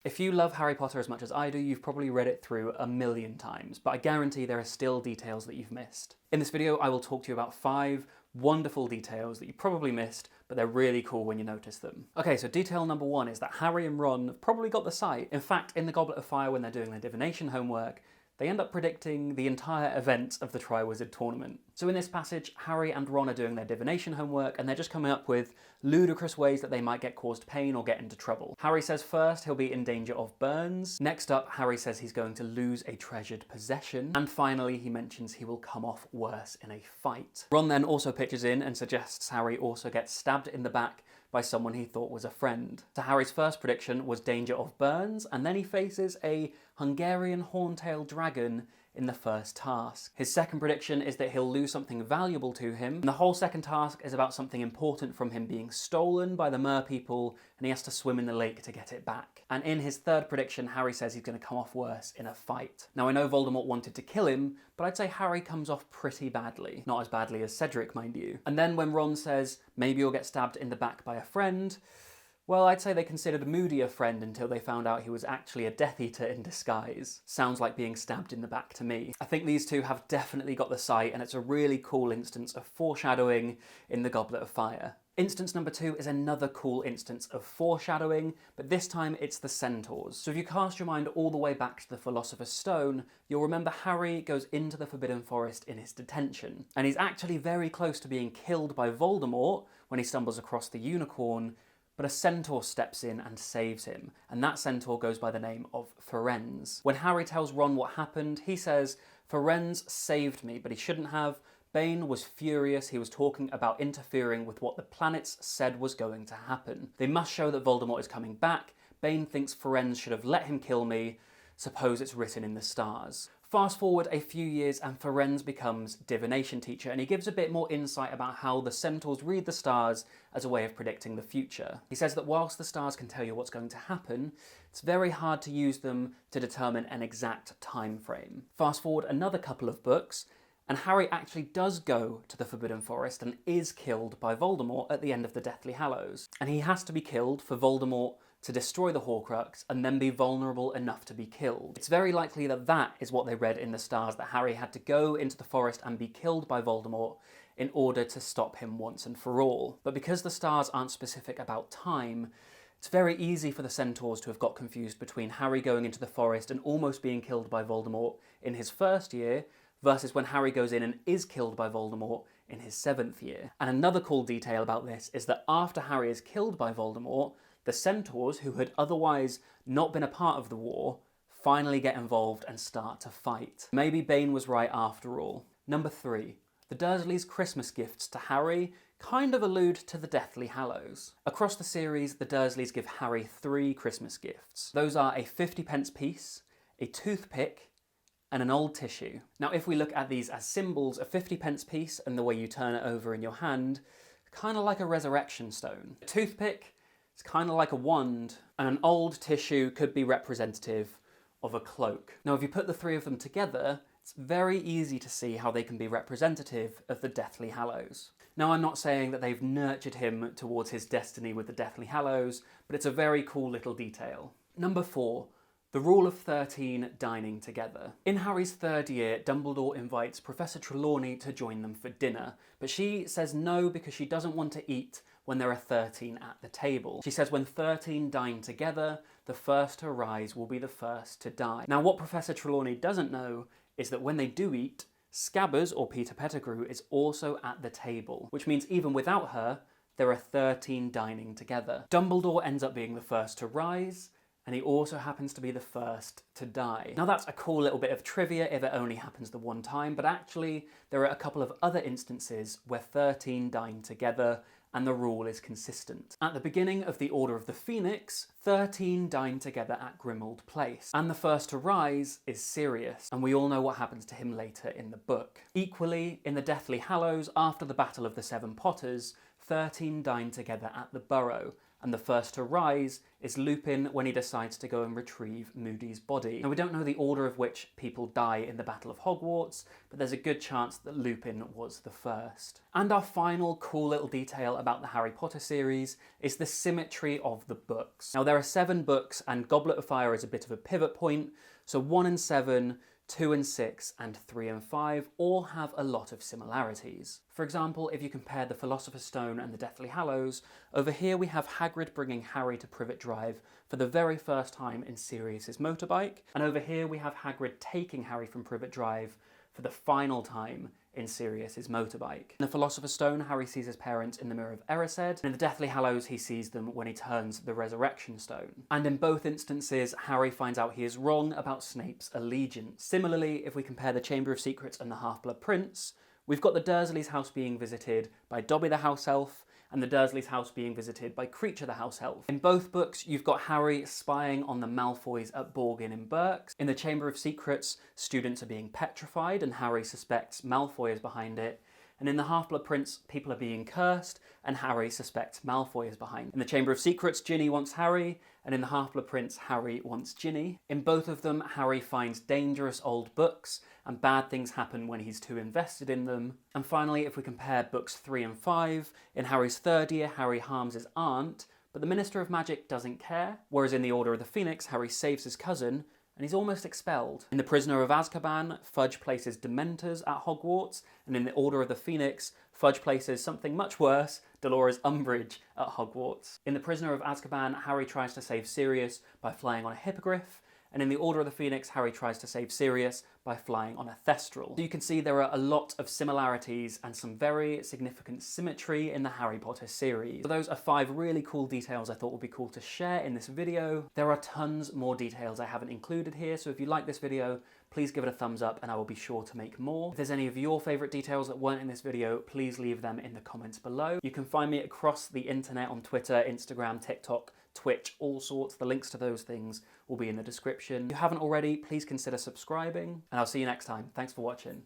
If you love Harry Potter as much as I do, you've probably read it through a million times, but I guarantee there are still details that you've missed. In this video, I will talk to you about 5 wonderful details that you probably missed, but they're really cool when you notice them. Okay, so detail number 1 is that Harry and Ron have probably got the site. In fact, in the Goblet of Fire, when they're doing their divination homework, they end up predicting the entire event of the Triwizard Tournament. So in this passage, Harry and Ron are doing their divination homework and they're just coming up with ludicrous ways that they might get caused pain or get into trouble. Harry says first he'll be in danger of burns. Next up, Harry says he's going to lose a treasured possession. And finally, he mentions he will come off worse in a fight. Ron then also pitches in and suggests Harry also gets stabbed in the back by someone he thought was a friend. So Harry's first prediction was danger of burns, and then he faces a Hungarian horntail dragon in the first task. His second prediction is that he'll lose something valuable to him, and the whole second task is about something important from him being stolen by the Mer people, and he has to swim in the lake to get it back. And in his third prediction, Harry says he's going to come off worse in a fight. Now, I know Voldemort wanted to kill him, but I'd say Harry comes off pretty badly. Not as badly as Cedric, mind you. And then when Ron says, maybe you'll get stabbed in the back by a friend, well, I'd say they considered Moody a friend until they found out he was actually a Death Eater in disguise. Sounds like being stabbed in the back to me. I think these two have definitely got the site, and it's a really cool instance of foreshadowing in the Goblet of Fire. Instance number 2 is another cool instance of foreshadowing, but this time it's the centaurs. So if you cast your mind all the way back to the Philosopher's Stone, you'll remember Harry goes into the Forbidden Forest in his detention, and he's actually very close to being killed by Voldemort when he stumbles across the unicorn, but a centaur steps in and saves him, and that centaur goes by the name of Firenze. When Harry tells Ron what happened, he says, "Firenze saved me, but he shouldn't have. Bane was furious. He was talking about interfering with what the planets said was going to happen. They must show that Voldemort is coming back. Bane thinks Firenze should have let him kill me. Suppose it's written in the stars." Fast forward a few years and Firenze becomes divination teacher, and he gives a bit more insight about how the centaurs read the stars as a way of predicting the future. He says that whilst the stars can tell you what's going to happen, it's very hard to use them to determine an exact time frame. Fast forward another couple of books, and Harry actually does go to the Forbidden Forest and is killed by Voldemort at the end of the Deathly Hallows. And he has to be killed for Voldemort to destroy the Horcrux and then be vulnerable enough to be killed. It's very likely that that is what they read in the stars, that Harry had to go into the forest and be killed by Voldemort in order to stop him once and for all. But because the stars aren't specific about time, it's very easy for the centaurs to have got confused between Harry going into the forest and almost being killed by Voldemort in his first year versus when Harry goes in and is killed by Voldemort in his 7th year. And another cool detail about this is that after Harry is killed by Voldemort, the centaurs, who had otherwise not been a part of the war, finally get involved and start to fight. Maybe Bane was right after all. Number 3. The Dursleys' Christmas gifts to Harry kind of allude to the Deathly Hallows. Across the series, the Dursleys give Harry 3 Christmas gifts. Those are a 50p piece, a toothpick, and an old tissue. Now, if we look at these as symbols, a 50p piece and the way you turn it over in your hand, kind of like a resurrection stone. A toothpick, it's kind of like a wand, and an old tissue could be representative of a cloak. Now, if you put the 3 of them together, it's very easy to see how they can be representative of the Deathly Hallows. Now, I'm not saying that they've nurtured him towards his destiny with the Deathly Hallows, but it's a very cool little detail. Number 4. The Rule of 13 dining together. In Harry's 3rd year, Dumbledore invites Professor Trelawney to join them for dinner, but she says no because she doesn't want to eat when there are 13 at the table. She says when 13 dine together, the first to rise will be the first to die. Now, what Professor Trelawney doesn't know is that when they do eat, Scabbers, or Peter Pettigrew, is also at the table, which means even without her, there are 13 dining together. Dumbledore ends up being the first to rise, and he also happens to be the first to die. Now, that's a cool little bit of trivia if it only happens the one time, but actually there are a couple of other instances where 13 dine together and the rule is consistent. At the beginning of the Order of the Phoenix, 13 dine together at Grimmauld Place, and the first to rise is Sirius, and we all know what happens to him later in the book. Equally, in the Deathly Hallows, after the Battle of the Seven Potters, 13 dine together at the Burrow, and the first to rise is Lupin when he decides to go and retrieve Moody's body. Now, we don't know the order of which people die in the Battle of Hogwarts, but there's a good chance that Lupin was the first. And our final cool little detail about the Harry Potter series is the symmetry of the books. Now, there are 7 books, and Goblet of Fire is a bit of a pivot point, so 1 and 7, 2 and 6, and 3 and 5 all have a lot of similarities. For example, if you compare the Philosopher's Stone and the Deathly Hallows, over here we have Hagrid bringing Harry to Privet Drive for the very first time in Sirius's motorbike, and over here we have Hagrid taking Harry from Privet Drive for the final time in Sirius's motorbike. In the Philosopher's Stone, Harry sees his parents in the Mirror of Erised, and in the Deathly Hallows he sees them when he turns the Resurrection Stone. And in both instances, Harry finds out he is wrong about Snape's allegiance. Similarly, if we compare the Chamber of Secrets and the Half-Blood Prince, we've got the Dursleys' house being visited by Dobby the House Elf, and the Dursleys' house being visited by Kreacher the House Elf. In both books, you've got Harry spying on the Malfoys at Borgin in Berks. In the Chamber of Secrets, students are being petrified and Harry suspects Malfoy is behind it. And in the Half-Blood Prince, people are being cursed and Harry suspects Malfoy is behind it. In the Chamber of Secrets, Ginny wants Harry, and in the Half-Blood Prince, Harry wants Ginny. In both of them, Harry finds dangerous old books and bad things happen when he's too invested in them. And finally, if we compare books 3 and 5, in Harry's third year, Harry harms his aunt, but the Minister of Magic doesn't care, whereas in the Order of the Phoenix, Harry saves his cousin, and he's almost expelled. In The Prisoner of Azkaban, Fudge places Dementors at Hogwarts, and in the Order of the Phoenix, Fudge places something much worse, Dolores Umbridge, at Hogwarts. In The Prisoner of Azkaban, Harry tries to save Sirius by flying on a hippogriff, and in the Order of the Phoenix, Harry tries to save Sirius by flying on a thestral. So you can see there are a lot of similarities and some very significant symmetry in the Harry Potter series. So those are 5 really cool details I thought would be cool to share in this video. There are tons more details I haven't included here, so if you like this video, please give it a thumbs up and I will be sure to make more. If there's any of your favourite details that weren't in this video, please leave them in the comments below. You can find me across the internet on Twitter, Instagram, TikTok, Twitch, all sorts. The links to those things will be in the description. If you haven't already, please consider subscribing, and I'll see you next time. Thanks for watching.